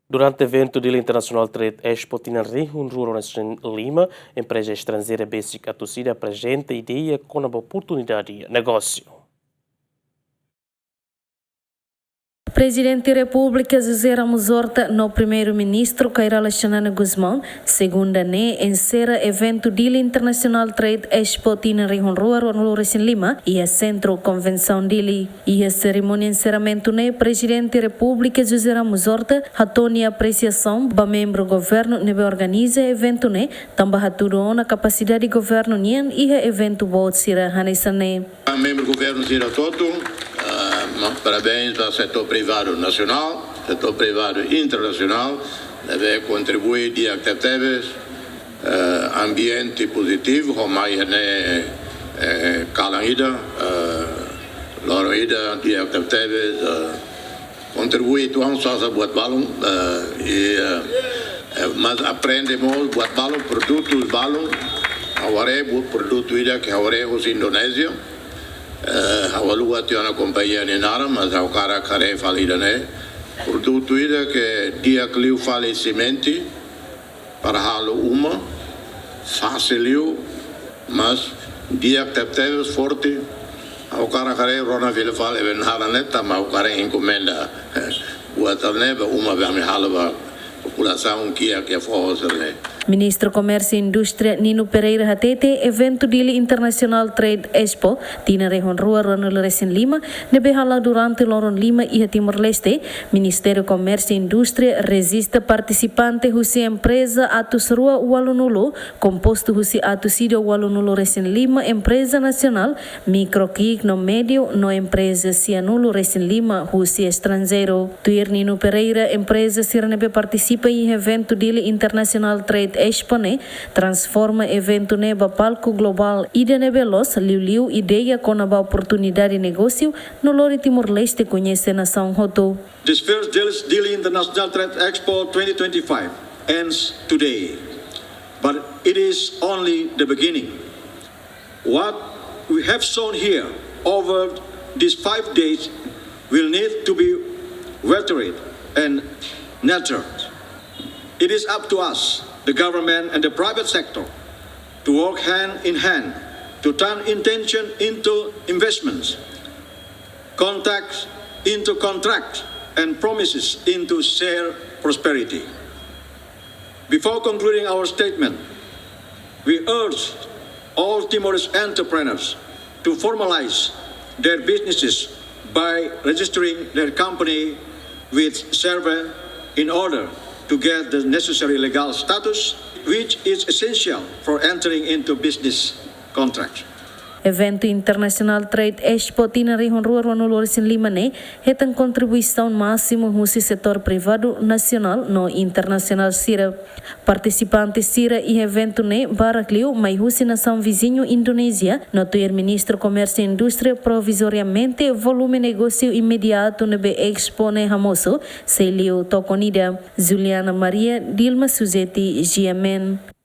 Durante Eventu Dili Internasional Trade Expo tinan em Lima, empreza estrangeira besik atus aprezenta ideia, kona oportunidade, negócio. Presidente da República José Ramos Horta, no primeiro-ministro Cairala Xanana Guzmão, segunda encera Eventu Dili Internasional Trade Expo tinan Rua em Lima e a Centro Convenção Dili. E a cerimônia de encerramento Presidente da República José Ramos Horta hatoni apreciação para membro do governo que organiza evento também haturo na capacidade de governo e a evento bot sira hanesane. Membro do governo sira todo. Parabéns ao setor privado nacional, setor privado internacional, deve contribuir de actividades, ambiente positivo, como a calanida, loroida de actividades, contribuir tuan só a buat balão mas aprendemos buat balão, produtos balão, agora produto ida que agora os Indonésia. Awalua tiana companhia nenara, mas ao cara care falida produto ida que dia clio falecimento para halo uma faciliu, mas dia que teve forte ao cara care rona vile fale benhara neta, mas ao cara encomenda o atalneba uma vez halo população que é forte Ministro Comércio e Indústria Nino Pereira Hatete, Eventu Dili Internasional Trade Expo, tina Rua em Lima, nebehala durante Loron Lima e Timor-Leste, Ministério Comércio e Indústria resiste participante husi empresa atus rua Walunulo, composto husi atus ida Walunulo em Lima, empresa nacional, microquic no médio, no empresa Cianulo em Lima, husi estrangeiro. Tuir Nino Pereira, empresa Siranebe participa em Eventu Dili Internasional Trade Expo transforma evento neba palco global ida nebelos liu ideia com a oportunidade de negócio no lori Timor-Leste conhece nação Hoto. This first Dili International Trade Expo 2025 ends today, but it is only the beginning. What we have shown here over these 5 days will need to be watered and nurtured. It is up to us, the government and the private sector, to work hand in hand to turn intention into investments, contacts into contracts, and promises into shared prosperity. Before concluding our statement, we urge all Timorese entrepreneurs to formalize their businesses by registering their company with SERVE in order to get the necessary legal status, which is essential for entering into business contracts. Evento Internacional Trade Expo tina Rua em Lima tem contribuição máxima no setor privado nacional no internacional sira. Participantes sira e evento Baracliu, mas husi nação vizinho Indonésia, no tuir Ministro Comércio e Indústria provisoriamente volume negócio imediato nebe Expo Hamoso, Celio Toconida, Juliana Maria, Dilma Suzeti, GMN.